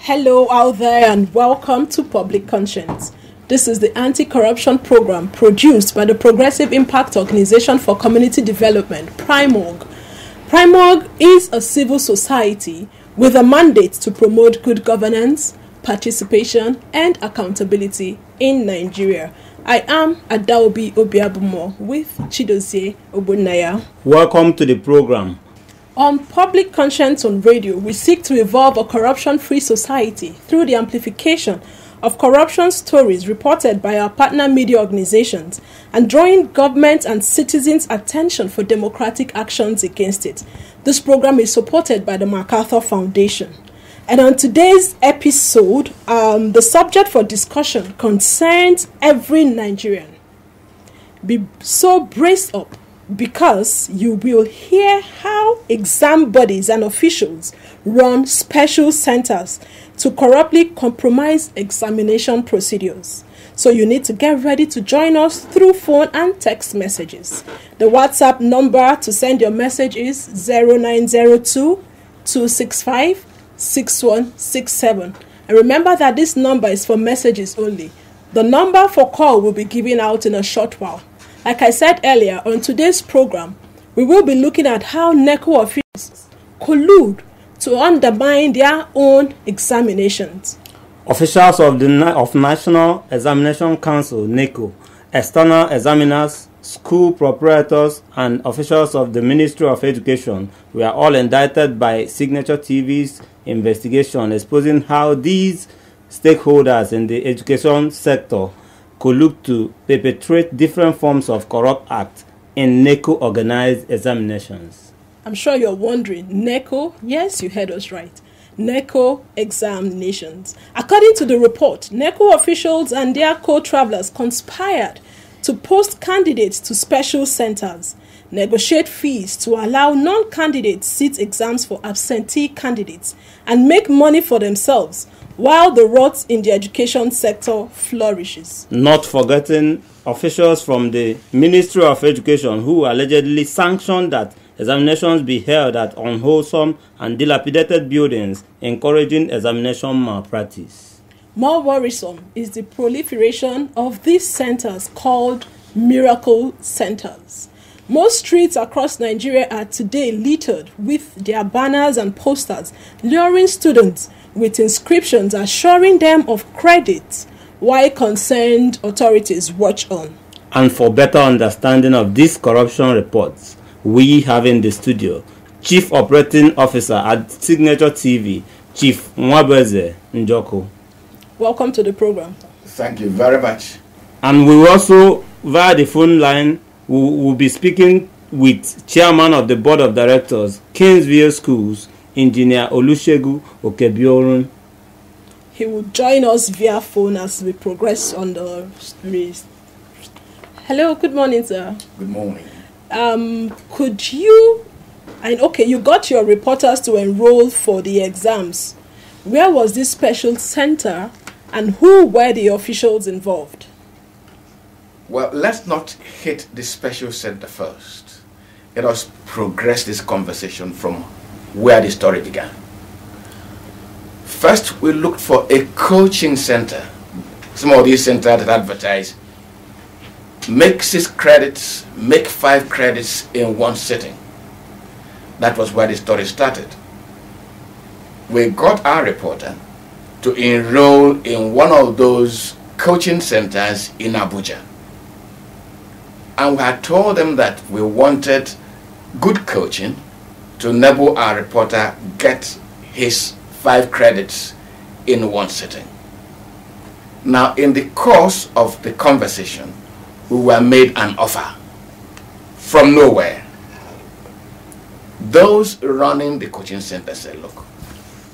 Hello out there and welcome to Public Conscience. This is the anti-corruption program produced by the Progressive Impact Organization for Community Development, PRIMORG. PRIMORG is a civil society with a mandate to promote good governance, participation, and accountability in Nigeria. I am Adaobi Obiabumo with Chidozie Obunaya. Welcome to the program. On Public Conscience on Radio, we seek to evolve a corruption-free society through the amplification of corruption stories reported by our partner media organizations and drawing government and citizens' attention for democratic actions against it. This program is supported by the MacArthur Foundation. And on today's episode, the subject for discussion concerns every Nigerian. Be so braced up, because you will hear how exam bodies and officials run special centers to corruptly compromise examination procedures. So you need to get ready to join us through phone and text messages. The WhatsApp number to send your message is 0902-265-6167. And remember that this number is for messages only. The number for call will be given out in a short while. Like I said earlier, on today's program, we will be looking at how NECO officials collude to undermine their own examinations. Officials of National Examination Council, NECO, external examiners, school proprietors, and officials of the Ministry of Education were all indicted by Signature TV's investigation exposing how these stakeholders in the education sector collude to perpetrate different forms of corrupt acts in NECO organized examinations. I'm sure you're wondering, NECO? Yes, you heard us right. NECO examinations. According to the report, NECO officials and their co-travelers conspired to post candidates to special centers, negotiate fees to allow non-candidates sit exams for absentee candidates, and make money for themselves, while the rot in the education sector flourishes. Not forgetting officials from the Ministry of Education who allegedly sanctioned that examinations be held at unwholesome and dilapidated buildings, encouraging examination malpractice. More worrisome is the proliferation of these centers called miracle centers. Most streets across Nigeria are today littered with their banners and posters luring students with inscriptions assuring them of credit, while concerned authorities watch on. And for better understanding of these corruption reports, we have in the studio Chief Operating Officer at Signature TV, Chief Mwabeze Njoko. Welcome to the program. Thank you very much. And we also, via the phone line, we will be speaking with Chairman of the Board of Directors, Kingsville Schools, Engineer Olusegun Okebiorun. He will join us via phone as we progress on the race. Hello, good morning, sir. Good morning. Could you, you got your reporters to enroll for the exams. Where was this special center and who were the officials involved? Well, let's not hit the special center first. Let us progress this conversation from where the story began. First, we looked for a coaching center. Some of these centers that advertise, make 6 credits, make 5 credits in one sitting. That was where the story started. We got our reporter to enroll in one of those coaching centers in Abuja. And we had told them that we wanted good coaching to enable our reporter get his 5 credits in one sitting. Now, in the course of the conversation, we were made an offer from nowhere. Those running the coaching center said, look,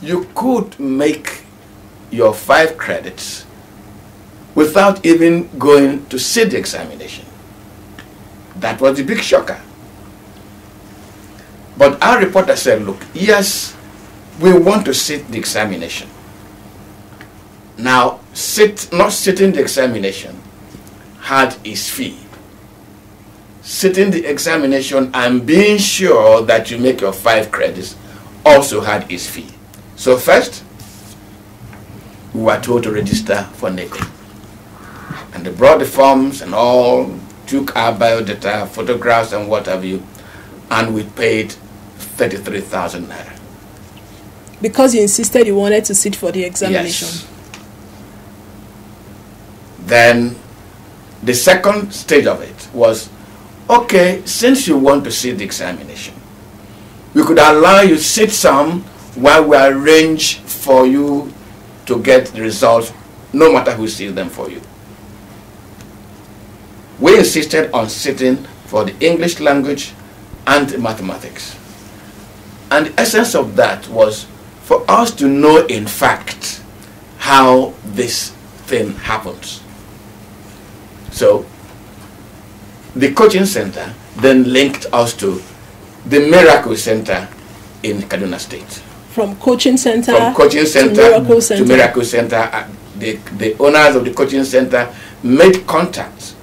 you could make your 5 credits without even going to sit the examination. That was the big shocker. But our reporter said, look, yes, we want to sit the examination. Now, not sitting the examination had its fee. Sitting the examination and being sure that you make your 5 credits also had its fee. So first, we were told to register for NECO. And they brought the forms and all, took our biodata, photographs and what have you, and we paid 33,000 naira. Because you insisted you wanted to sit for the examination. Yes. Then the second stage of it was, okay, since you want to sit the examination, we could allow you to sit some while we arrange for you to get the results, no matter who sees them for you. We insisted on sitting for the English language and mathematics. And the essence of that was for us to know in fact how this thing happens. So the coaching center then linked us to the Miracle Center in Kaduna State. From coaching center, to Miracle Center. To Miracle Center. The owners of the coaching center made contact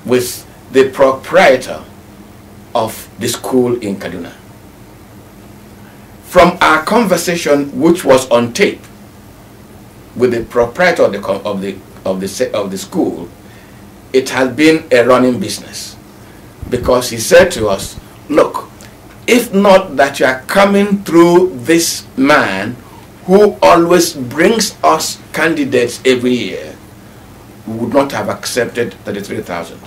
with the proprietor of the school in Kaduna. From our conversation, which was on tape with the proprietor of the school, it has been a running business, because he said to us, look, if not that you are coming through this man who always brings us candidates every year, we would not have accepted 33,000.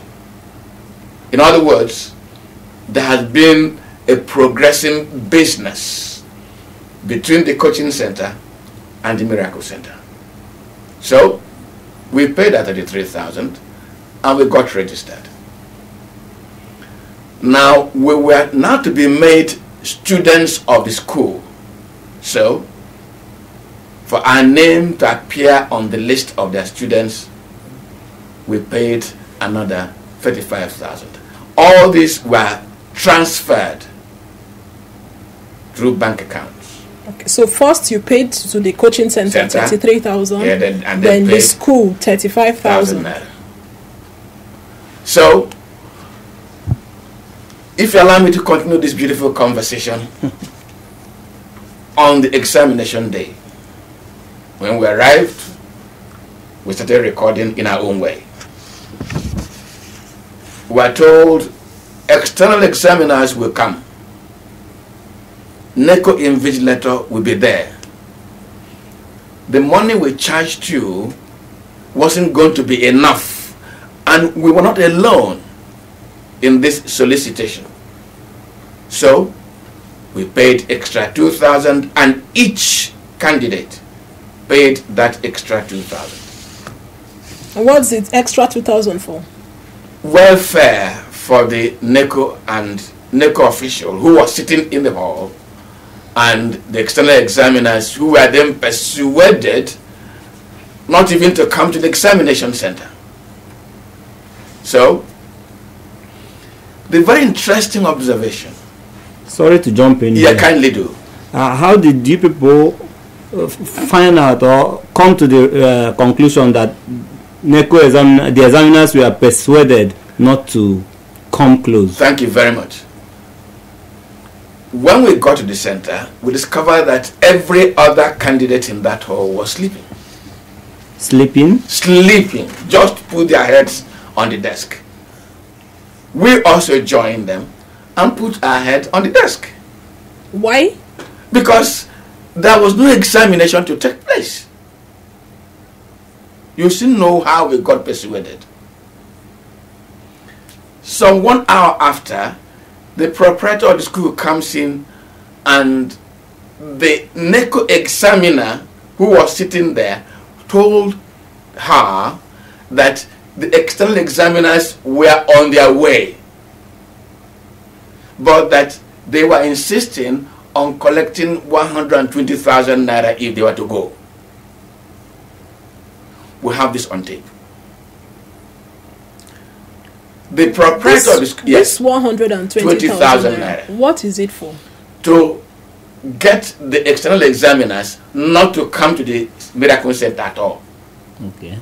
In other words, there has been a progressing business between the coaching center and the Miracle Center. So we paid that 33,000 and we got registered. Now we were now to be made students of the school. So for our name to appear on the list of their students, we paid another 35,000. All these were transferred through bank accounts. Okay, so first you paid to the coaching center 33,000, yeah, then the school 35,000. So, if you allow me to continue this beautiful conversation, on the examination day, when we arrived, we started recording in our own way. We were told external examiners will come. NECO invigilator will be there. The money we charged you wasn't going to be enough, and we were not alone in this solicitation. So we paid extra 2,000, and each candidate paid that extra 2,000. And what's the extra 2,000 for? Welfare for the NECO and NECO official who was sitting in the hall, and the external examiners who were then persuaded not even to come to the examination center. So, the very interesting observation. Sorry to jump in. Yeah, kindly do. How did you people find out or come to the conclusion that NECO the examiners were persuaded not to come close? Thank you very much. When we got to the center, we discovered that every other candidate in that hall was sleeping. Sleeping? Sleeping. Just put their heads on the desk. We also joined them and put our head on the desk. Why? Because there was no examination to take place. You still know how we got persuaded. So 1 hour after, the proprietor of the school comes in, and the NECO examiner who was sitting there told her that the external examiners were on their way, but that they were insisting on collecting 120,000 naira if they were to go. We have this on tape. The proprietor of the school, yes, 120,000 naira. What is it for? To get the external examiners not to come to the Miracle Center at all. Okay.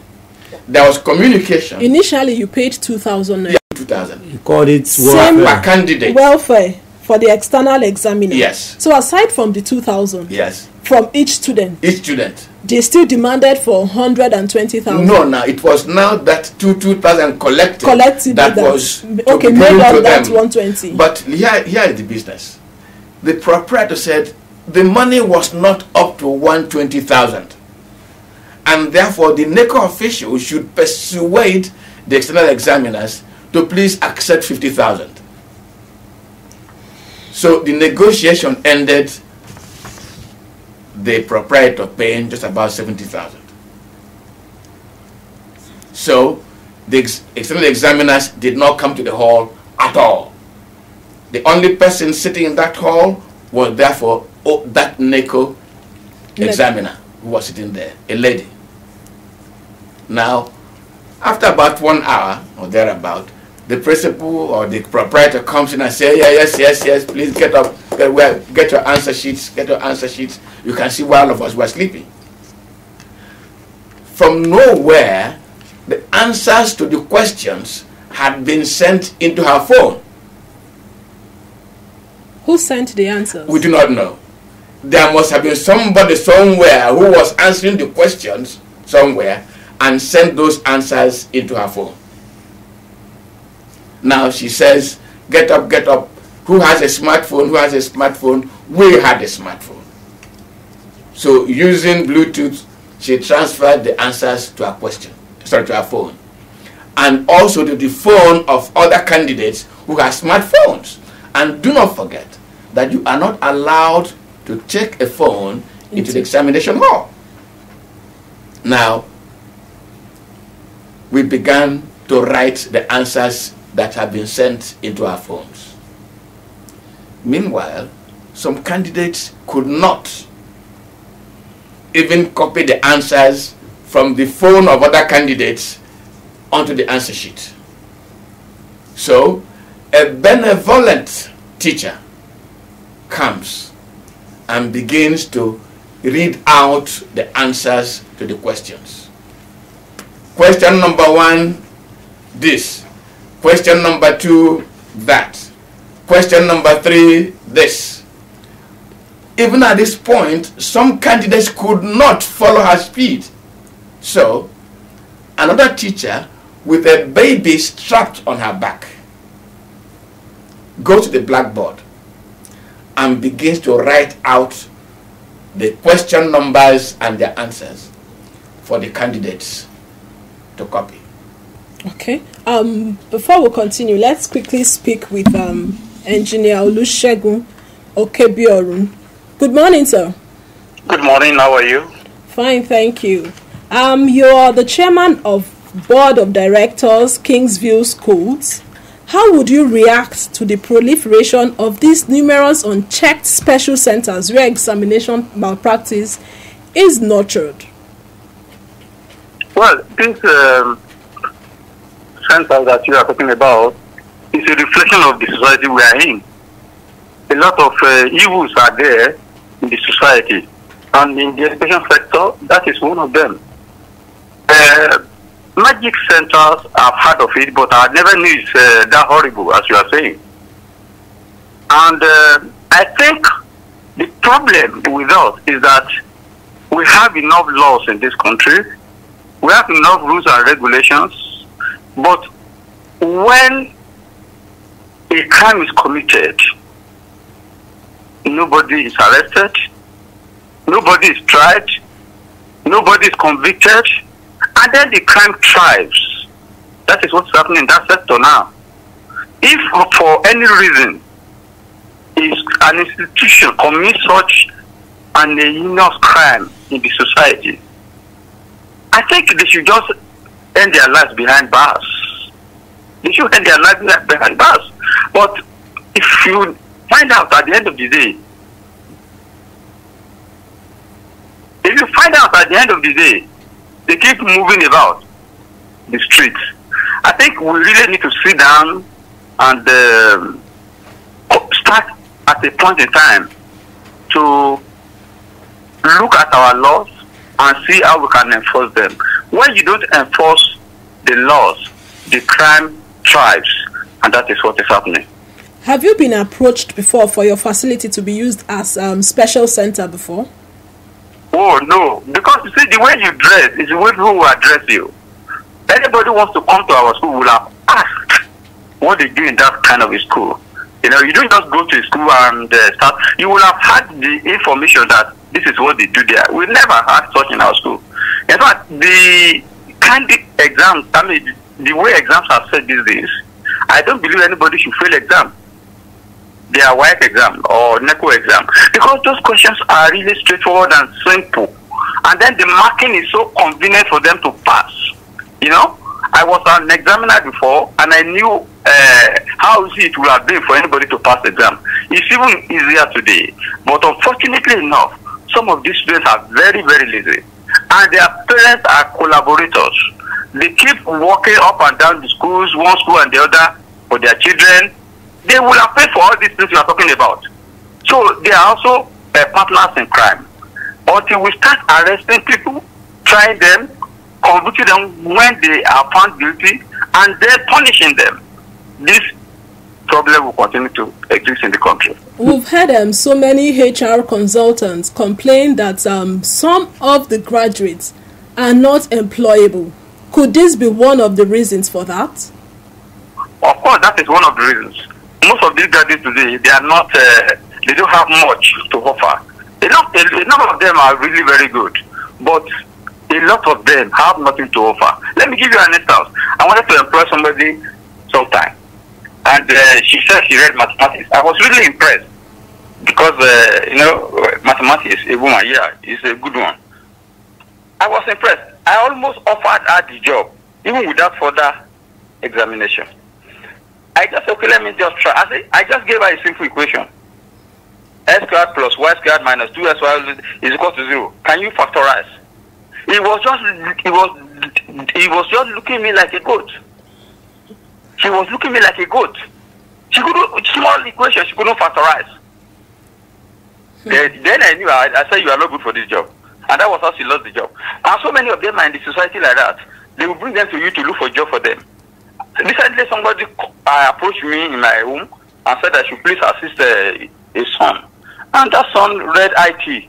There was communication. Initially, you paid 2,000 naira. Yeah, 2,000. You called it welfare. Candidate. Welfare for the external examiner. Yes. So aside from the 2,000, yes, from each student. Each student. They still demanded for 120,000. No, now it was now that 2,000 collected that was okay, made up that 120. But here is the business. The proprietor said the money was not up to 120,000, and therefore the NECO official should persuade the external examiners to please accept 50,000. So the negotiation ended, the proprietor paying just about 70,000. So the external examiners did not come to the hall at all. The only person sitting in that hall was therefore that NECO examiner who was sitting there, a lady. Now, after about 1 hour or thereabout, the principal or the proprietor comes in and says, yes, please get up, get your answer sheets, You can see why all of us were sleeping. From nowhere, the answers to the questions had been sent into her phone. Who sent the answers? We do not know. There must have been somebody somewhere who was answering the questions somewhere and sent those answers into her phone. Now she says, get up. Who has a smartphone? We had a smartphone. So using Bluetooth, she transferred the answers to her phone. And also to the phone of other candidates who have smartphones. And do not forget that you are not allowed to take a phone into the examination hall. Now, we began to write the answers that have been sent into our phones. Meanwhile, some candidates could not even copy the answers from the phone of other candidates onto the answer sheet. So, a benevolent teacher comes and begins to read out the answers to the questions. Question number 1, this. Question number 2, that. Question number 3, this. Even at this point, some candidates could not follow her speed. So, another teacher with a baby strapped on her back goes to the blackboard and begins to write out the question numbers and their answers for the candidates to copy. Okay. Before we continue, let's quickly speak with Engineer Olusegun Okebiorun. Good morning, sir. Good morning. How are you? Fine, thank you. You are the chairman of Board of Directors, Kingsview Schools. How would you react to the proliferation of these numerous unchecked special centers where examination malpractice is nurtured? Well, this center that you are talking about is a reflection of the society we are in. A lot of evils are there in the society, and in the education sector, that is one of them. Magic centers, I've heard of it, but I never knew it's that horrible, as you are saying. And I think the problem with us is that we have enough laws in this country, we have enough rules and regulations, but when a crime is committed, nobody is arrested, nobody is tried, nobody is convicted, and then the crime thrives. That is what's happening in that sector now. If for any reason an institution commits such an heinous crime in the society, I think they should just end their lives behind bars. They should end their lives behind bars. But if you find out at the end of the day, they keep moving about the streets, I think we really need to sit down and start at a point in time to look at our laws and see how we can enforce them. When you don't enforce the laws, the crime thrives, and that is what is happening. Have you been approached before for your facility to be used as special center before? Oh, no. Because, you see, the way you dress is the way people will address you. Anybody wants to come to our school will have asked what they do in that kind of a school. You know, you don't just go to school and start. You will have had the information that this is what they do there. We never had such in our school. In fact, the kind of exams, I mean, the way exams are set these days, I don't believe anybody should fail exam. They are WAEC exam or NECO exam, because those questions are really straightforward and simple. And then the marking is so convenient for them to pass. You know, I was an examiner before, and I knew how easy it would have been for anybody to pass the exam. It's even easier today. But unfortunately enough, some of these students are very, very lazy. And their parents are collaborators. They keep walking up and down the schools, one school and the other, for their children. They will have paid for all these things you are talking about. So they are also partners in crime. Until we start arresting people, trying them, convicting them when they are found guilty, and then punishing them, this problem will continue to exist in the country. We've had so many HR consultants complain that some of the graduates are not employable. Could this be one of the reasons for that? Of course, that is one of the reasons. Most of these graduates today, they are not, they don't have much to offer. A number of them are really very good, but a lot of them have nothing to offer. Let me give you an instance. I wanted to employ somebody sometime, and she said she read mathematics. I was really impressed because, you know, mathematics, a woman, yeah, is a good one. I was impressed. I almost offered her the job, even without further examination. I just said, okay, let me just try. I just gave her a simple equation. S squared plus y squared minus 2sy is equal to 0. Can you factorize? He was just looking at me like a goat. She was looking at me like a goat. She couldn't, small equation, she couldn't factorize. Then I knew, I said, you are not good for this job. And that was how she lost the job. And so many of them are in the society like that. They will bring them to you to look for a job for them. Recently, somebody approached me in my home and said I should please assist a son. And that son read IT.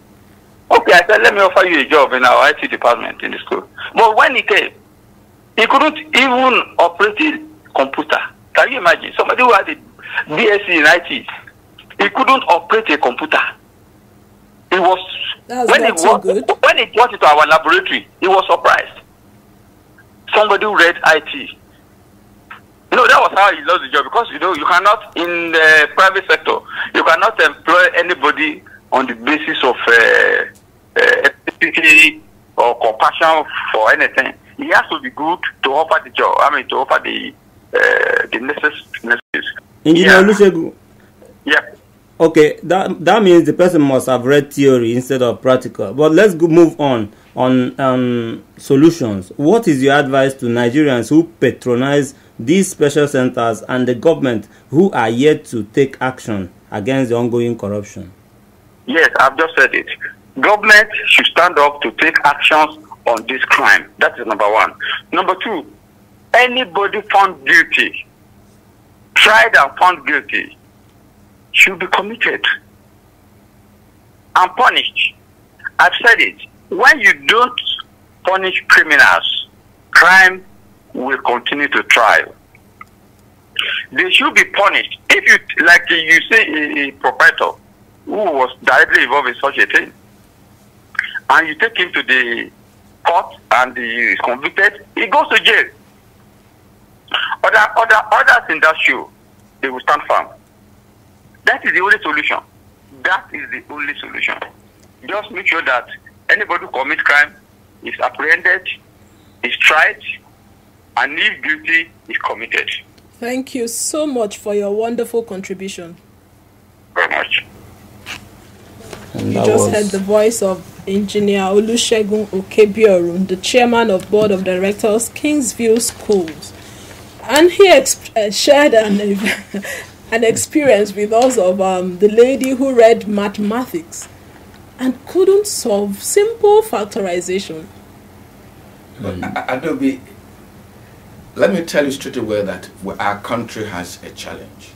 Okay, I said, let me offer you a job in our IT department in the school. But when he came, he couldn't even operate a computer. Can you imagine? Somebody who had a BSc in IT, he couldn't operate a computer. He was, when he brought it to our laboratory, he was surprised. Somebody who read IT. You know, that was how he lost the job, because, you know, you cannot, in the private sector, you cannot employ anybody on the basis of ethnicity or compassion for anything. He has to be good to offer the job, to offer the necessities. Engineer Olusegun. Yeah. Okay, that means the person must have read theory instead of practical. But let's move on solutions. What is your advice to Nigerians who patronize these special centers and the government who are yet to take action against the ongoing corruption? Yes, I've just said it. Government should stand up to take actions on this crime. That is number one. Number two, anybody found guilty, tried and found guilty, should be committed and punished. I've said it. When you don't punish criminals, crime will continue to thrive. They should be punished. If you, like you say, a proprietor who was directly involved in such a thing, and you take him to the court and he is convicted, he goes to jail. Others in that shoe, they will stand firm. That is the only solution. That is the only solution. Just make sure that anybody who commits crime is apprehended, is tried, and if guilty, is committed. Thank you so much for your wonderful contribution. Very much. You just heard the voice of Engineer Olusegun Okebiorun, the chairman of Board of Directors, Kingsview Schools. And he shared an experience with us of the lady who read mathematics and couldn't solve simple factorization. Adobe, let me tell you straight away that our country has a challenge,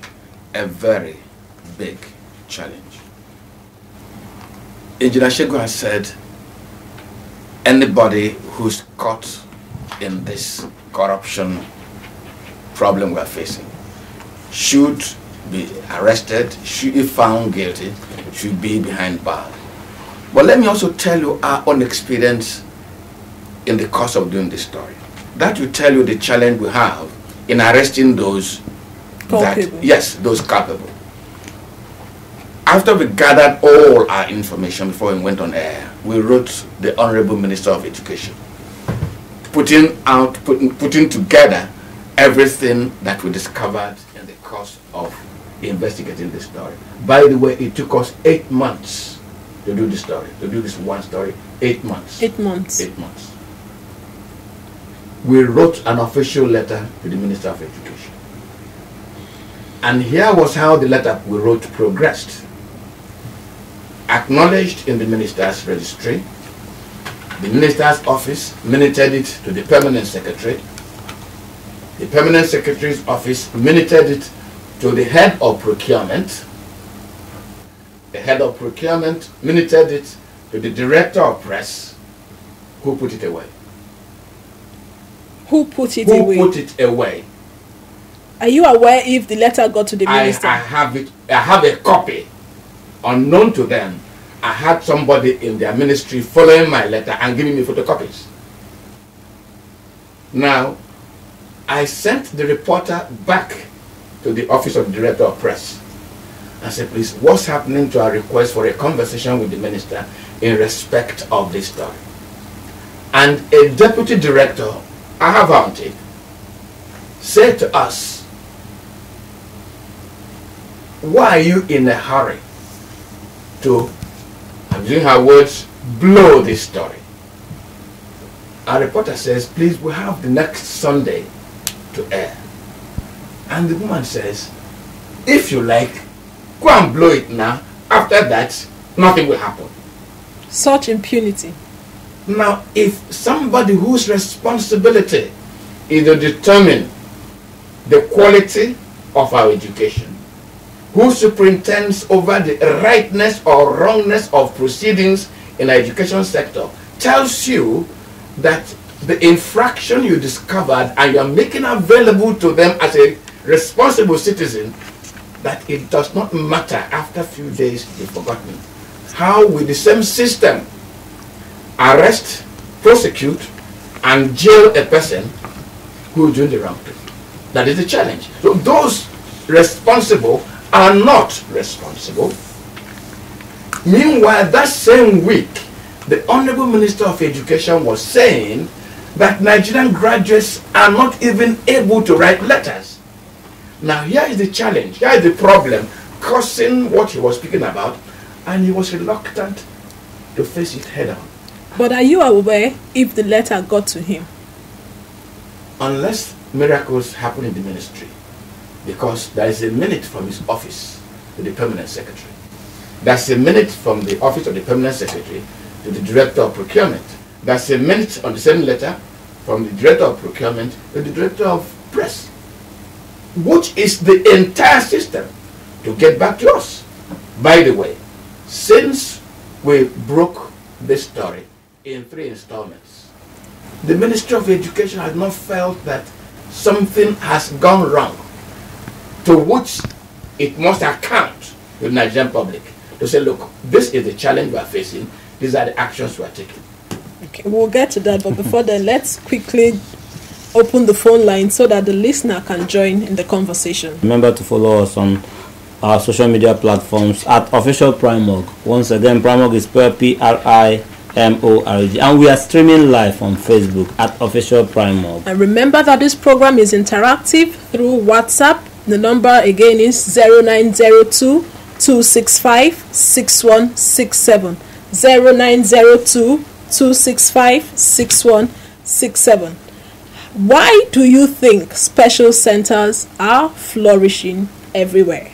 a very big challenge. Engineer Shegu has said anybody who's caught in this corruption problem we're facing should be arrested, should be found guilty, should be behind bars. But let me also tell you our own experience in the course of doing this story. That will tell you the challenge we have in arresting those culpable. Those culpable. After we gathered all our information before we went on air, we wrote the Honorable Minister of Education, putting together everything that we discovered in the course of investigating this story. By the way, it took us 8 months to do this story, to do this one story. 8 months. 8 months. 8 months. We wrote an official letter to the Minister of Education. And here was how the letter we wrote progressed. Acknowledged in the Minister's registry, the Minister's office minuted it to the Permanent Secretary, the Permanent Secretary's office minuted it to the Head of Procurement, the Head of Procurement minuted it to the Director of Press, who put it away. Who put it away? Who put it away? Are you aware if the letter got to the minister? I have it. I have a copy. Unknown to them, I had somebody in their ministry following my letter and giving me photocopies. Now, I sent the reporter back to the office of the Director of Press and said, please, what's happening to our request for a conversation with the minister in respect of this story? And a deputy director, I have on tape, said to us, why are you in a hurry to, I'm using her words, blow this story? Our reporter says, please, we have the next Sunday to air. And the woman says, if you like, go and blow it now. After that, nothing will happen. Such impunity. Now, if somebody whose responsibility is to determine the quality of our education, who superintends over the rightness or wrongness of proceedings in the education sector, tells you that the infraction you discovered and you are making available to them as a responsible citizen, that it does not matter after a few days you've forgotten. How will the same system arrest, prosecute, and jail a person who is doing the wrong thing? That is the challenge. So those responsible are not responsible. Meanwhile, that same week, the Honorable Minister of Education was saying that Nigerian graduates are not even able to write letters. Now, here is the challenge, here is the problem causing what he was speaking about, and he was reluctant to face it head on. But are you aware if the letter got to him? Unless miracles happen in the ministry, because there is a minute from his office to the Permanent Secretary. There's a minute from the office of the Permanent Secretary to the Director of Procurement. There's a minute on the same letter from the Director of Procurement to the Director of Press, which is the entire system to get back to us. By the way, since we broke this story in 3 installments, the Ministry of Education has not felt that something has gone wrong, to which it must account to the Nigerian public, to say, look, this is the challenge we are facing, these are the actions we are taking. Okay, we'll get to that, but before then, let's quickly open the phone line so that the listener can join in the conversation. Remember to follow us on our social media platforms at Official Primorg. Once again, Primorg is spelled Primorg, and we are streaming live on Facebook at Official Primorg. And remember that this program is interactive through WhatsApp. The number again is 0902 265 6167. 0902 265 6167. Why do you think special centers are flourishing everywhere?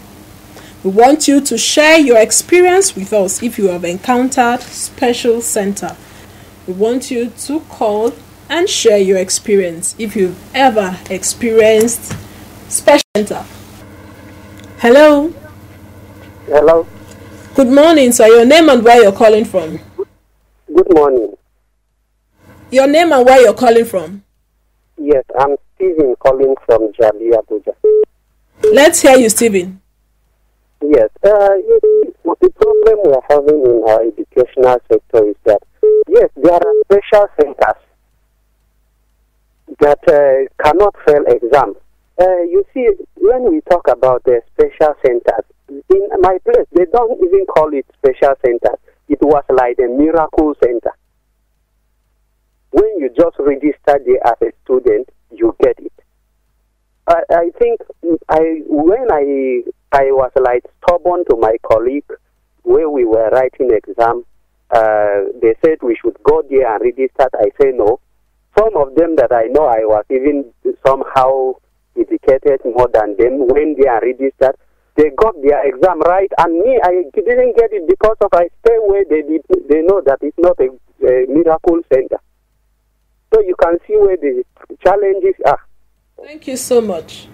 We want you to share your experience with us if you have encountered special center. We want you to call and share your experience if you've ever experienced special center. Hello. Hello. Good morning, sir. Your name and where you're calling from? Good morning. Your name and where you're calling from? Yes, I'm Stephen calling from Jabi, Abuja. Let's hear you, Stephen. Yes, the problem we are having in our educational sector is that, yes, there are special centers that cannot fail exams. You see, when we talk about the special centers, in my place, they don't even call it special centers. It was like a miracle center. When you just register there as a student, you get it. I think when I was like stubborn to my colleague where we were writing exam, they said we should go there and register. I say no. Some of them that I know, I was even somehow educated more than them. When they are registered, they got their exam right, and me, I didn't get it because of I stay where they know that it's not a miracle center. So you can see where the challenges are. Thank you so much.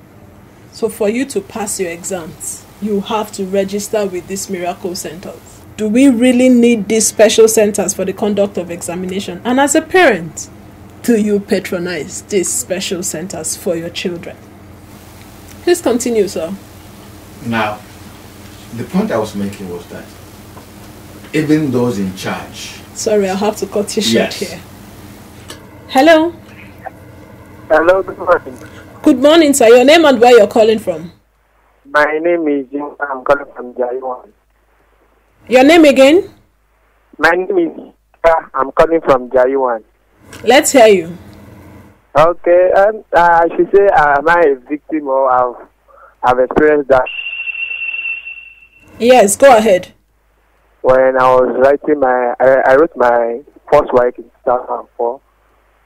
So for you to pass your exams, you have to register with these miracle centers. Do we really need these special centers for the conduct of examination? And as a parent, do you patronize these special centers for your children? Please continue, sir. Now, the point I was making was that even those in charge... Sorry, I'll have to cut you short Yes. here. Hello. Hello, good morning. Good morning, sir. Your name and where you're calling from? My name is Jim. I'm calling from Jaiwan. Your name again? My name is I'm calling from Jaiwan. Let's hear you. Okay, I should say, am I a victim or I've experienced that? Yes, go ahead. When I was writing I wrote my first work in 2004.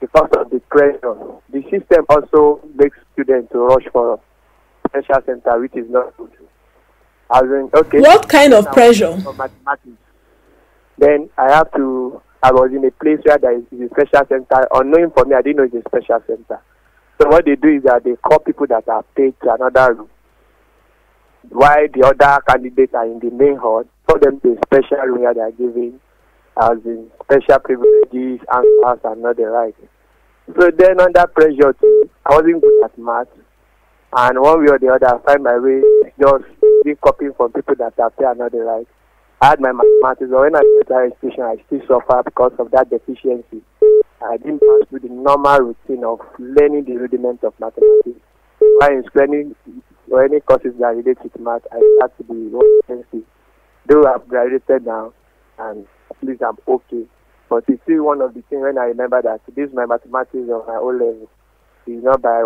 Because of the pressure, the system also makes students to rush for a special center, which is not good. As in, okay. What kind of pressure? For mathematics. Then I was in a place where there is a special center. Unknowing for me, I didn't know it's a special center. So what they do is that they call people that are paid to another room, while the other candidates are in the main hall, for them to a special room where they are giving as in special privileges, answers, and not the right. So then under pressure too, I wasn't good at math, and one way or the other, I find my way just being copying from people that are paid and not the right. I had my mathematics, but when I went to higher institution, I still suffer because of that deficiency. I didn't pass through the normal routine of learning the rudiments of mathematics. While in learning or any courses that relate to math, I start to be more expensive. Though I've graduated now, and at least I'm okay. But it's still one of the things when I remember that this is my mathematics on my own level. It's not by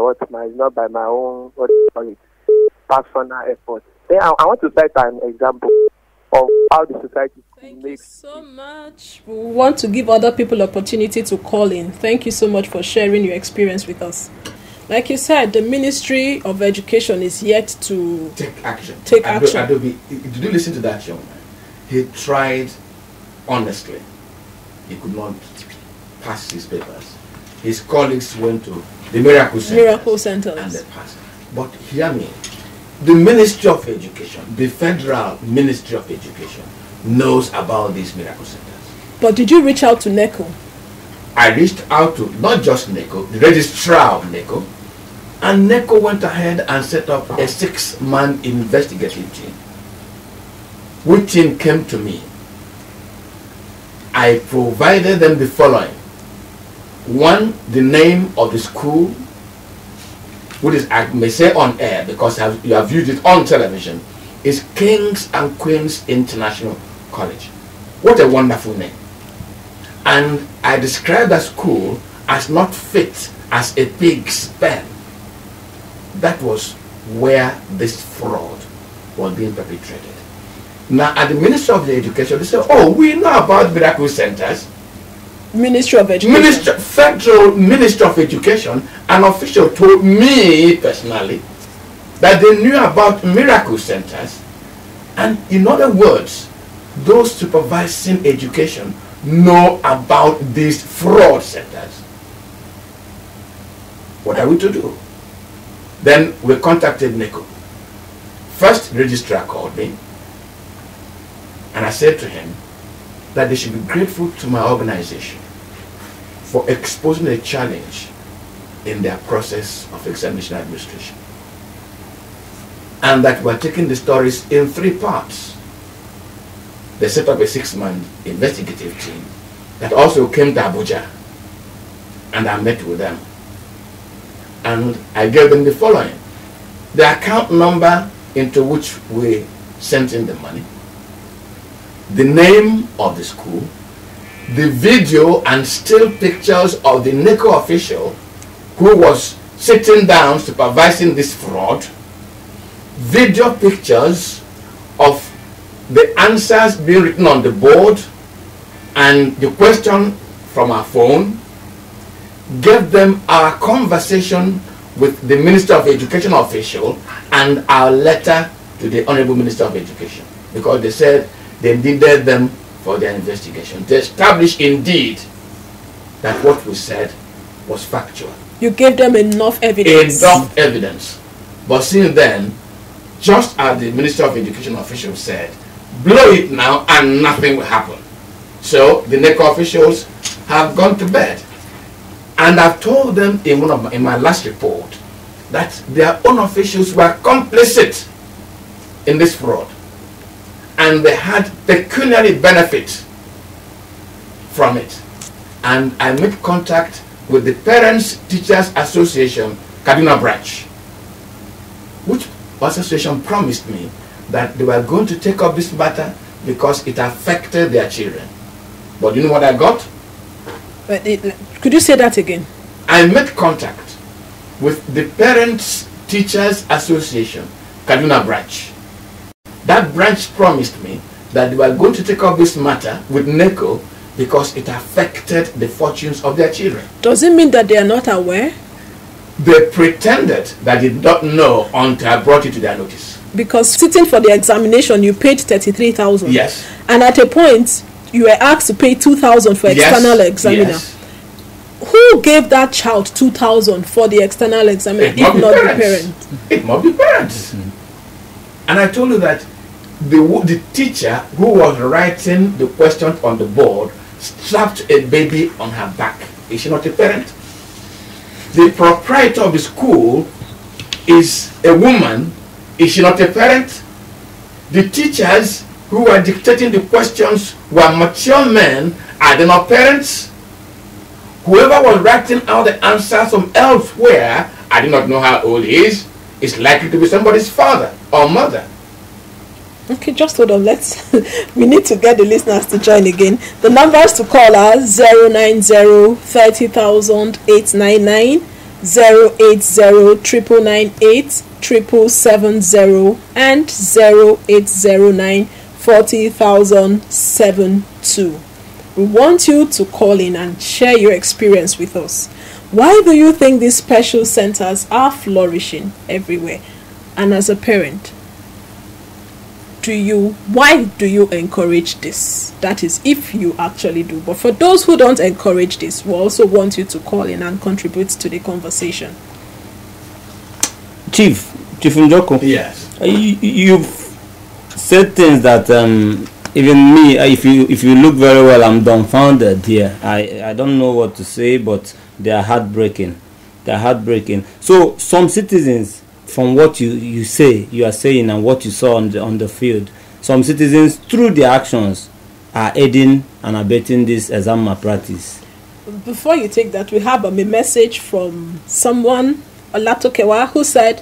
my own, what do you call it, personal effort. Then I want to cite an example of how the society Thank you so much. We want to give other people opportunity to call in. Thank you so much for sharing your experience with us. Like you said, the Ministry of Education is yet to take action. Adobe, did you listen to that young man? He tried honestly. He could not pass his papers. His colleagues went to the miracle centers and they passed. But hear me, the Ministry of Education, the Federal Ministry of Education, knows about these miracle centers. But did you reach out to NECO? I reached out to not just NECO, the registrar of NECO, and NECO went ahead and set up a 6-man investigative team. Which team came to me? I provided them the following. One, the name of the school, which is, I may say on air because you have viewed it on television, is Kings and Queens International College. What a wonderful name. And I described the school as not fit as a pig's pen. That was where this fraud was being perpetrated. Now, at the Ministry of Education, they said, oh, we know about miracle centers. Ministry of Education. Federal Ministry of Education, an official told me personally that they knew about miracle centers. And in other words, those supervising education know about these fraud centers. What are we to do? Then we contacted NECO. First, registrar called me. And I said to him that they should be grateful to my organization for exposing a challenge in their process of examination administration. And that we're taking the stories in 3 parts. They set up a 6-man investigative team that also came to Abuja, and I met with them. And I gave them the following: the account number into which we sent in the money, the name of the school, the video and still pictures of the NECO official who was sitting down supervising this fraud, video pictures of the answers being written on the board and the question from our phone, gave them our conversation with the Minister of Education official and our letter to the Honorable Minister of Education, because they said they needed them for their investigation to establish indeed that what we said was factual. You gave them enough evidence. Enough evidence. But since then, just as the Minister of Education official said, blow it now and nothing will happen. So the NECO officials have gone to bed. And I've told them in my last report that their own officials were complicit in this fraud. And they had pecuniary benefit from it. And I made contact with the Parents Teachers Association Kaduna branch, which association promised me that they were going to take up this matter because it affected their children. But you know what I got? Could you say that again? I made contact with the Parents Teachers Association Kaduna branch. That branch promised me that they were going to take up this matter with NECO because it affected the fortunes of their children. Does it mean that they are not aware? They pretended that they did not know until I brought it to their notice. Because sitting for the examination, you paid 33,000. Yes. And at a point, you were asked to pay 2,000 for external examiner. Yes. Who gave that child 2,000 for the external examiner, if not the parent? It must be parents. And I told you that the teacher who was writing the questions on the board slapped a baby on her back. Is she not a parent? The proprietor of the school is a woman. Is she not a parent? The teachers who were dictating the questions were mature men. Are they not parents? Whoever was writing out the answers from elsewhere, I do not know how old he is likely to be somebody's father or mother. Okay, just hold on. We need to get the listeners to join again. The numbers to call are 090 30,000 899, 080 998 770, and 0809 40,072. We want you to call in and share your experience with us. Why do you think these special centers are flourishing everywhere? And as a parent, why do you encourage this? That is, if you actually do. But for those who don't encourage this, we also want you to call in and contribute to the conversation. Chief Njoko. Yes. You've said things that even me, if you look very well, I'm dumbfounded here. I don't know what to say, but they are heartbreaking. So some citizens, from what you are saying and what you saw on the field, some citizens through their actions are aiding and abetting this exam malpractice. Before you take that, we have a message from someone, Olatokewa, who said,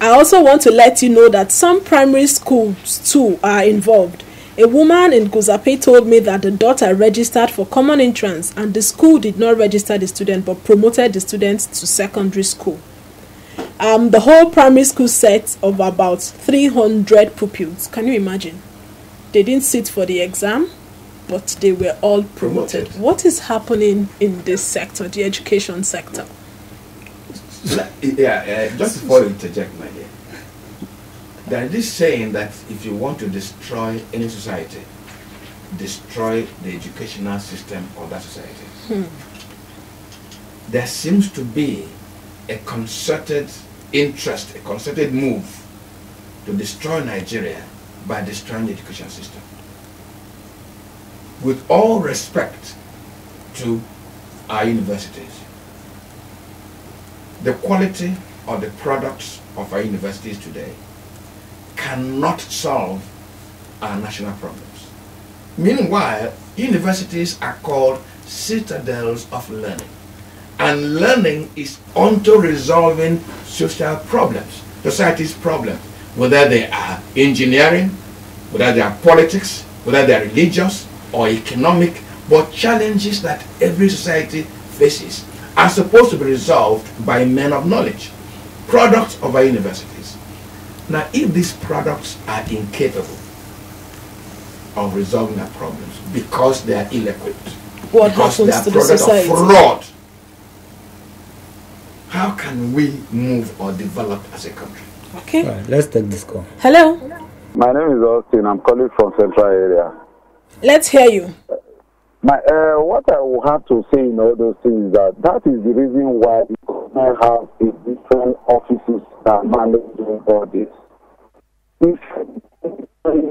I also want to let you know that some primary schools too are involved. A woman in Guzape told me that the daughter registered for common entrance and the school did not register the student but promoted the students to secondary school. The whole primary school set of about 300 pupils. Can you imagine? They didn't sit for the exam, but they were all promoted. What is happening in this sector, the education sector? Just before you interject, my dear, there is this saying that if you want to destroy any society, destroy the educational system of that society. There seems to be a concerted interest, a concerted move to destroy Nigeria by destroying the education system. With all respect to our universities. The quality of the products of our universities today cannot solve our national problems. Meanwhile, universities are called citadels of learning. And learning is onto resolving social problems, society's problems, whether they are engineering, whether they are politics, whether they are religious or economic, but challenges that every society faces are supposed to be resolved by men of knowledge, products of our universities. Now, if these products are incapable of resolving our problems because they are ill-equipped, what because happens they are to the product society? of fraud, how can we move or develop as a country? Okay. Right, let's take this call. Hello. My name is Austin. I'm calling from Central Area. Let's hear you. What I will have to say in all those things is that is the reason why I have a different offices that manage all this. If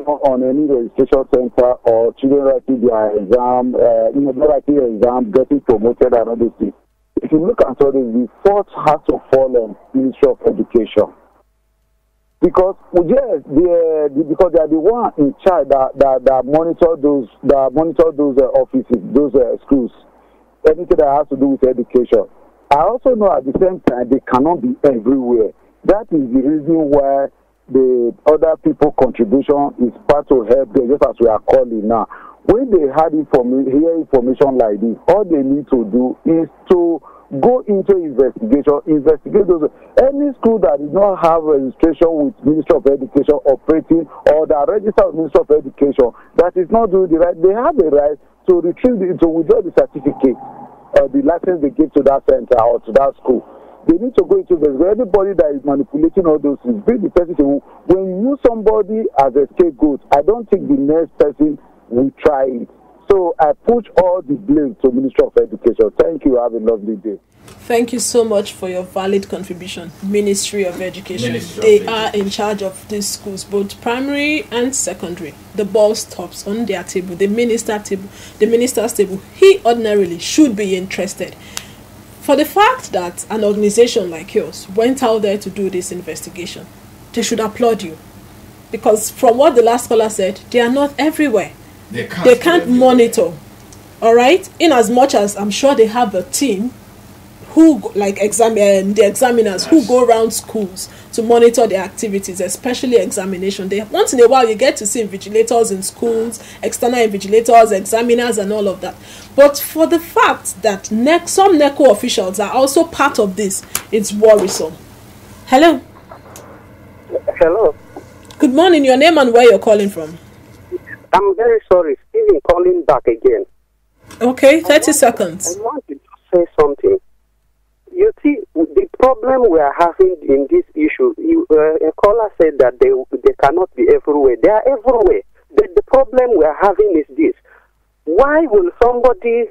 on any registration center or children writing their exam, they're writing their exam, getting promoted and all those things. If you look at all this, the fault has to fall on Ministry of Education. Because yes, because they are the one in charge that monitor those offices, those schools, anything that has to do with education. I also know at the same time they cannot be everywhere. That is the reason why the other people contribution is part to help them, just as we are calling now. When they had hear information like this, all they need to do is to go into investigate those. Any school that did not have registration with Ministry of Education operating or that registered with Ministry of Education that is not doing the right, they have the right to retrieve to withdraw the certificate, the license they give to that center or to that school. They need to go into investigate. Anybody that is manipulating all those things, be the person who, when you use somebody as a scapegoat, I don't think the next person will try it. So I push all the blame to Ministry of Education. Thank you. Have a lovely day. Thank you so much for your valid contribution. Ministry of Education. Ministry of are in charge of these schools, both primary and secondary. The ball stops on their table, the minister's table. He ordinarily should be interested. For the fact that an organization like yours went out there to do this investigation, they should applaud you. Because from what the last caller said, they are not everywhere. They can't monitor. All right? In as much as I'm sure they have a team who, like the examiners, who go around schools to monitor their activities, especially examination. Once in a while, you get to see invigilators in schools, external invigilators, examiners, and all of that. But for the fact that some NECO officials are also part of this, it's worrisome. Hello. Hello. Good morning. Your name and where you're calling from? I'm very sorry. Stephen calling back again. Okay, 30 seconds. I wanted to say something. You see, the problem we are having in this issue, a caller said that they cannot be everywhere. They are everywhere. The problem we are having is this. Why will somebody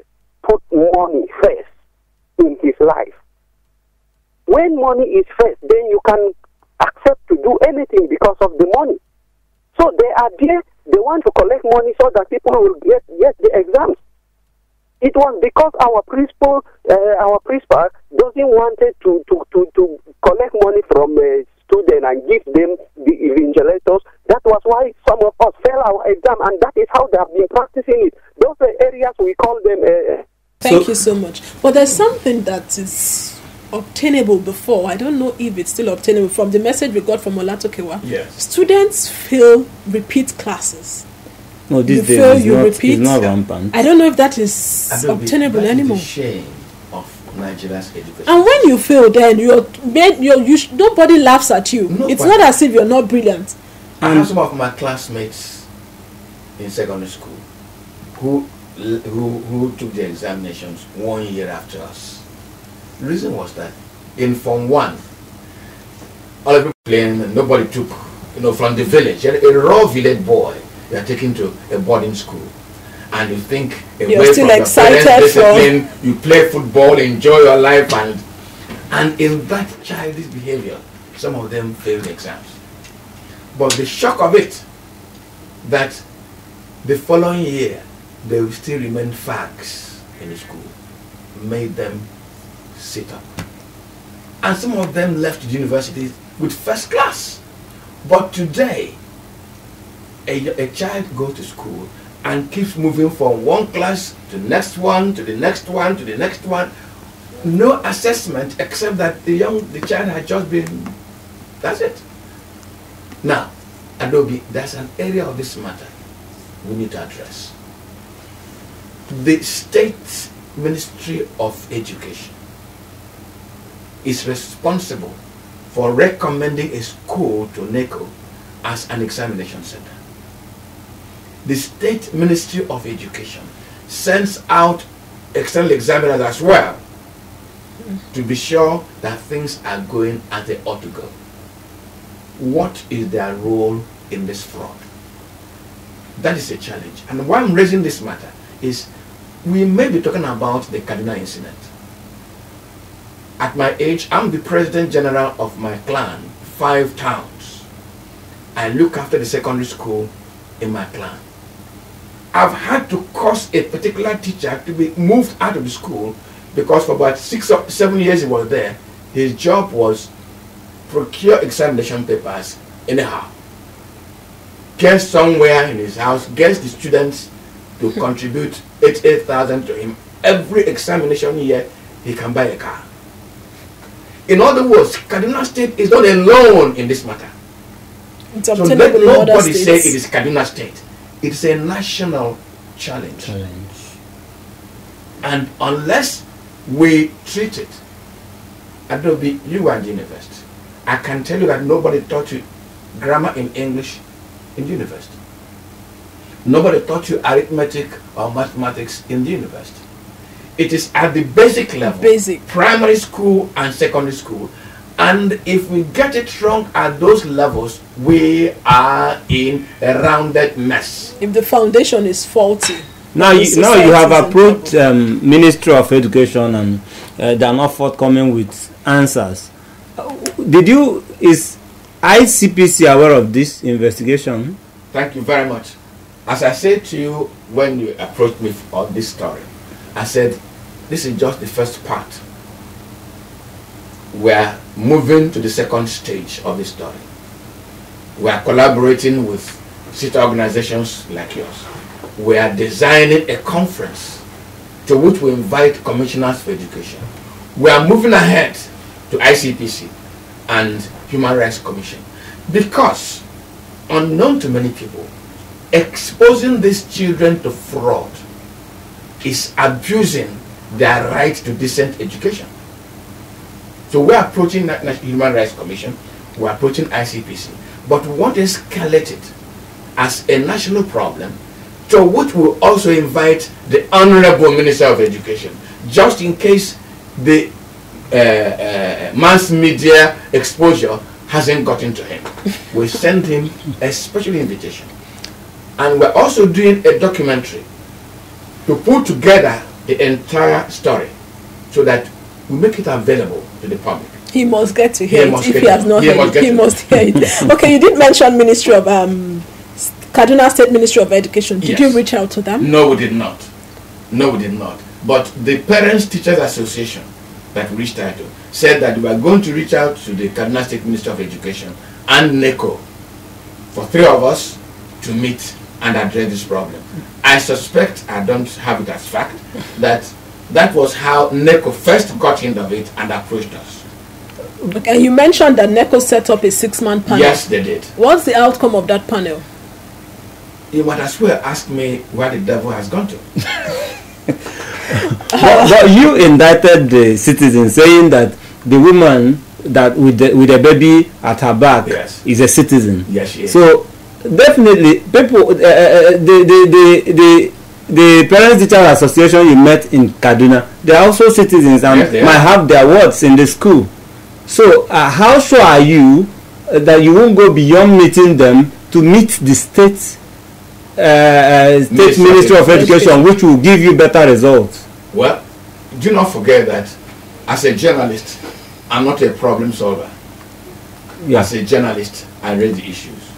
put money first in his life? When money is first, then you can accept to do anything because of the money. So they are there. They want to collect money so that people will get the exams. It was because our principal doesn't want to collect money from students and give them the invigilators. That was why some of us failed our exam, and that is how they have been practicing it. Those are areas we call them. Thank you so much. But there's something that is obtainable before. I don't know if it's still obtainable. From the message we got from Olatokewa, yes. Students fail repeat classes. No, this day is not rampant. I don't know if that is obtainable anymore. That is the shame of Nigeria's education. And when you fail, then nobody laughs at you. Nobody. It's not as if you're not brilliant. I have some of my classmates in secondary school who took the examinations 1 year after us. The reason was that in Form 1, all of people playing and nobody took, from the village, a raw village boy, you are taken to a boarding school, and you think you're still excited you play football, enjoy your life, and in that childish behavior, some of them failed exams. But the shock of it, that the following year, they will still remain fags in the school. made them sit up. And some of them left the university with first class. But today, a child goes to school and keeps moving from one class to the next one, to the next one, to the next one. No assessment except that the child had just been, that's it. Now, Adobe, there's an area of this matter we need to address. The State Ministry of Education is responsible for recommending a school to NECO as an examination center. The State Ministry of Education sends out external examiners as well to be sure that things are going as they ought to go. What is their role in this fraud? That is a challenge. And why I'm raising this matter is we may be talking about the Kaduna incident. At my age, I'm the President General of my clan, 5 towns. I look after the secondary school in my clan. I've had to cause a particular teacher to be moved out of the school because for about 6 or 7 years he was there. His job was procure examination papers anyhow. Get somewhere in his house, gets the students to contribute 88,000 to him. Every examination year, he can buy a car. In other words, Kaduna State is not alone in this matter. So let nobody say it is Kaduna State. It is a national challenge. And unless we treat it, Adobe, you are in the university. I can tell you that nobody taught you grammar in English in the university. Nobody taught you arithmetic or mathematics in the university. It is at the basic level, primary school and secondary school. And if we get it wrong at those levels, we are in a rounded mess. If the foundation is faulty. Now you have approached Ministry of Education and they are not forthcoming with answers. Is ICPC aware of this investigation? Thank you very much. As I said to you when you approached me on this story, I said, this is just the first part. We are moving to the second stage of the story. We are collaborating with sister organizations like yours. We are designing a conference to which we invite commissioners for education. We are moving ahead to ICPC and Human Rights Commission because, unknown to many people, exposing these children to fraud is abusing their right to decent education. So we're approaching that Human Rights Commission, we're approaching ICPC, but we want to escalate it as a national problem, to which we'll also invite the Honorable Minister of Education, just in case the mass media exposure hasn't gotten to him. We send him a special invitation. And we're also doing a documentary to put together the entire story so that we make it available to the public. He must get to hear it. If he has not heard it, he must hear it. Okay, you did mention Ministry of Kaduna State Ministry of Education. Did you reach out to them? No, we did not. No, we did not. But the Parents Teachers Association that we reached out to said that we are going to reach out to the Kaduna State Ministry of Education and NECO for 3 of us to meet and address this problem. I suspect, I don't have it as fact, that was how NECO first got wind of it and approached us. Okay, you mentioned that NECO set up a 6-man panel. Yes, they did. What's the outcome of that panel? You might as well ask me where the devil has gone to. but you indicted the citizen, saying that the woman that with the baby at her back is a citizen. Yes, she is. So definitely, people, the Parents Teachers Association you met in Kaduna, they are also citizens and might have their words in the school. So how sure are you that you won't go beyond meeting them to meet the state Ministry of Education, which will give you better results? Well, do not forget that as a journalist, I'm not a problem solver. As a journalist, I raise the issues.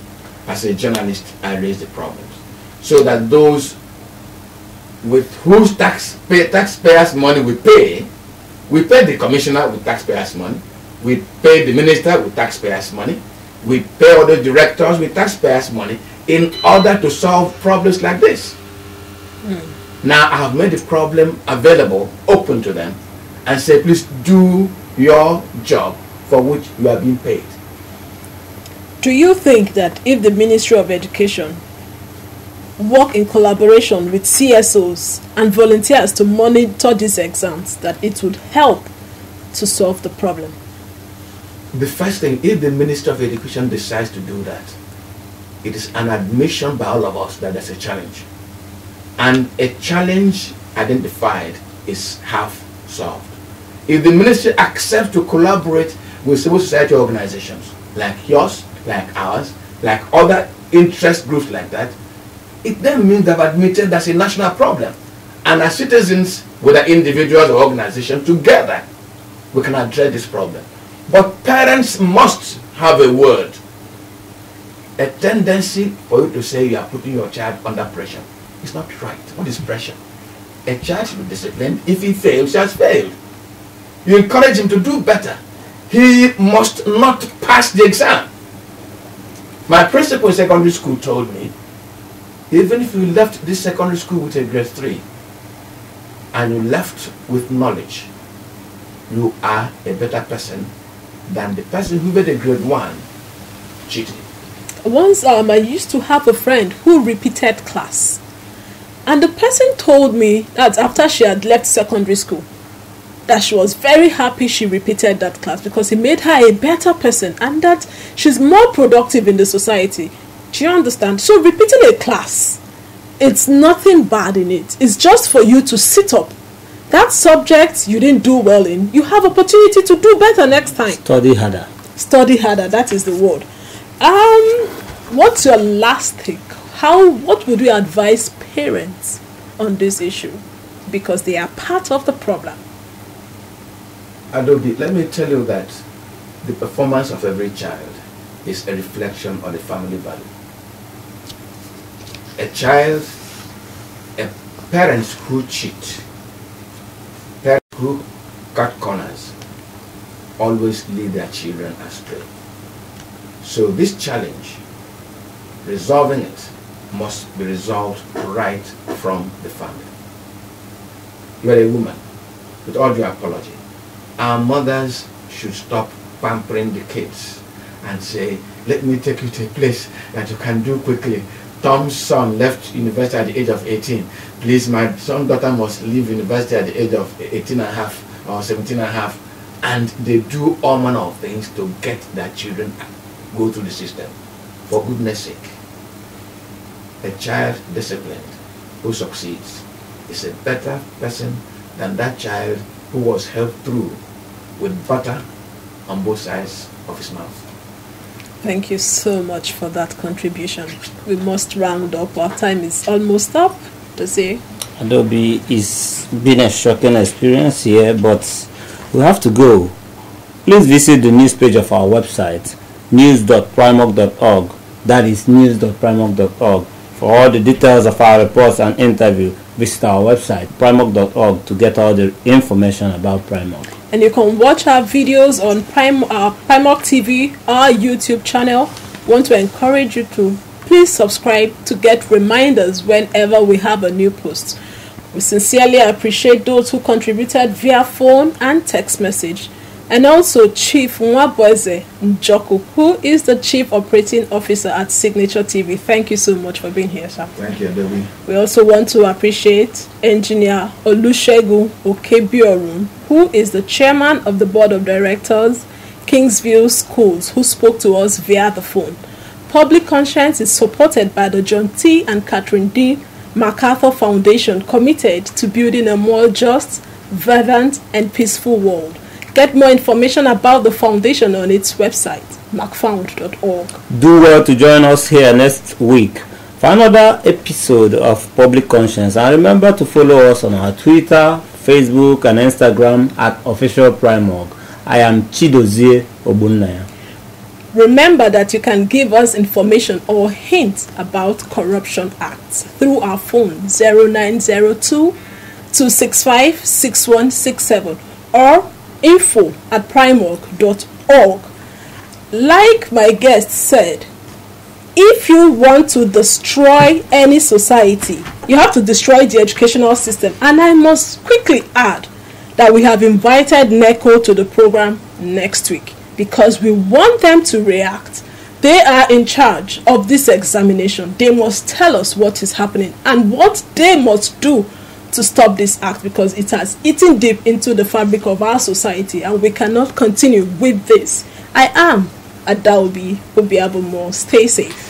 As a journalist, I raise the problems, so that those with whose taxpayers' money we pay. We pay the commissioner with taxpayers' money. We pay the minister with taxpayers' money. We pay other directors with taxpayers' money in order to solve problems like this. Now I have made the problem available, open to them, and say, please do your job for which you are being paid. Do you think that if the Ministry of Education work in collaboration with CSOs and volunteers to monitor these exams, that it would help to solve the problem? The first thing, if the Ministry of Education decides to do that, it is an admission by all of us that there's a challenge. And a challenge identified is half solved. If the ministry accepts to collaborate with civil society organizations like yours, like ours, like other interest groups like that, it then means they've admitted that's a national problem. And as citizens, whether individuals or organizations, together, we can address this problem. But parents must have a word. A tendency for you to say you are putting your child under pressure. It's not right. What is pressure? A child should be disciplined. If he fails, he has failed. You encourage him to do better. He must not pass the exam. My principal in secondary school told me, even if you left this secondary school with a grade 3 and you left with knowledge, you are a better person than the person who made a grade 1 cheating. Once I used to have a friend who repeated class, and the person told me that after she had left secondary school, that she was very happy she repeated that class because it made her a better person and that she's more productive in the society. Do you understand? So repeating a class, it's nothing bad in it. It's just for you to sit up. That subject you didn't do well in, you have opportunity to do better next time. Study harder. Study harder, that is the word. What's your last take? What would you advise parents on this issue? Because they are part of the problem. Adobe, let me tell you that the performance of every child is a reflection of the family value. Parents who cheat, parents who cut corners, always lead their children astray. So this challenge, resolving it, must be resolved right from the family. You are a woman, with all due apology. Our mothers should stop pampering the kids and say, let me take you to a place that you can do quickly. Tom's son left university at the age of 18. Please, my daughter must leave university at the age of 18 and a half or 17 and a half. And they do all manner of things to get their children go through the system. For goodness sake, a child disciplined who succeeds is a better person than that child who was helped through with butter on both sides of his mouth. Thank you so much for that contribution. We must round up. Our time is almost up. To say, Adobe, it's been a shocking experience here, but we have to go. Please visit the news page of our website, news.primark.org. That is news.primark.org. For all the details of our reports and interview, visit our website, primark.org, to get all the information about Primark. And you can watch our videos on Primark TV, our YouTube channel. Want to encourage you to please subscribe to get reminders whenever we have a new post. We sincerely appreciate those who contributed via phone and text message. And also Chief Nwabueze Njoku, who is the Chief Operating Officer at Signature TV. Thank you so much for being here, sir. Thank you, Adobe. We also want to appreciate Engineer Olusegun Okebiorum, who is the Chairman of the Board of Directors, Kingsview Schools, who spoke to us via the phone. Public Conscience is supported by the John T. and Catherine D. MacArthur Foundation, committed to building a more just, vibrant, and peaceful world. Get more information about the foundation on its website, macfound.org. Do well to join us here next week for another episode of Public Conscience. And remember to follow us on our Twitter, Facebook, and Instagram at Official Primark. I am Chidozie Obunnaya. Remember that you can give us information or hints about corruption acts through our phone 0902 265 6167 or info@primorg.org. Like my guest said, if you want to destroy any society, you have to destroy the educational system. And I must quickly add that we have invited NECO to the program next week because we want them to react. They are in charge of this examination. They must tell us what is happening and what they must do to stop this act, because it has eaten deep into the fabric of our society and we cannot continue with this. I am Adaobi Obiabomo. Stay safe.